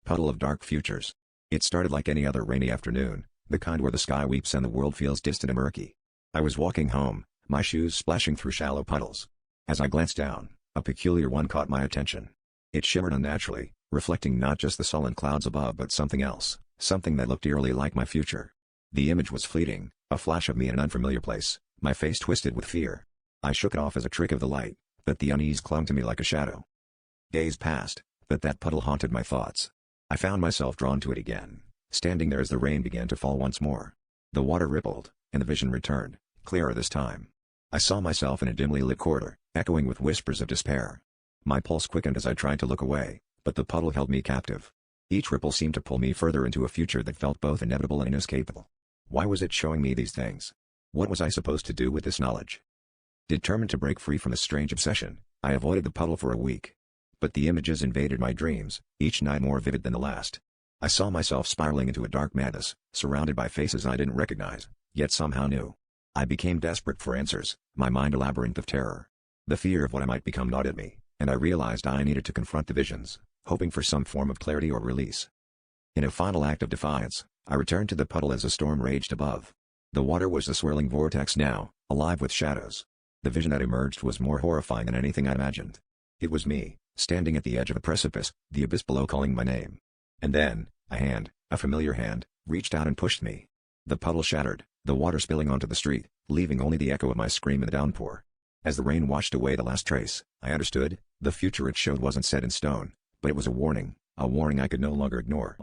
Puddle of Dark Futures. It started like any other rainy afternoon, the kind where the sky weeps and the world feels distant and murky. I was walking home, my shoes splashing through shallow puddles. As I glanced down, a peculiar one caught my attention. It shimmered unnaturally, reflecting not just the sullen clouds above but something else, something that looked eerily like my future. The image was fleeting, a flash of me in an unfamiliar place, my face twisted with fear. I shook it off as a trick of the light, but the unease clung to me like a shadow. Days passed, but that puddle haunted my thoughts. I found myself drawn to it again, standing there as the rain began to fall once more. The water rippled, and the vision returned, clearer this time. I saw myself in a dimly lit corridor, echoing with whispers of despair. My pulse quickened as I tried to look away, but the puddle held me captive. Each ripple seemed to pull me further into a future that felt both inevitable and inescapable. Why was it showing me these things? What was I supposed to do with this knowledge? Determined to break free from this strange obsession, I avoided the puddle for a week. But the images invaded my dreams, each night more vivid than the last. I saw myself spiraling into a dark madness, surrounded by faces I didn't recognize, yet somehow knew. I became desperate for answers, my mind a labyrinth of terror. The fear of what I might become gnawed at me, and I realized I needed to confront the visions, hoping for some form of clarity or release. In a final act of defiance, I returned to the puddle as a storm raged above. The water was a swirling vortex now, alive with shadows. The vision that emerged was more horrifying than anything I imagined. It was me, standing at the edge of a precipice, the abyss below calling my name. And then, a familiar hand, reached out and pushed me. The puddle shattered, the water spilling onto the street, leaving only the echo of my scream in the downpour. As the rain washed away the last trace, I understood, the future it showed wasn't set in stone, but it was a warning I could no longer ignore.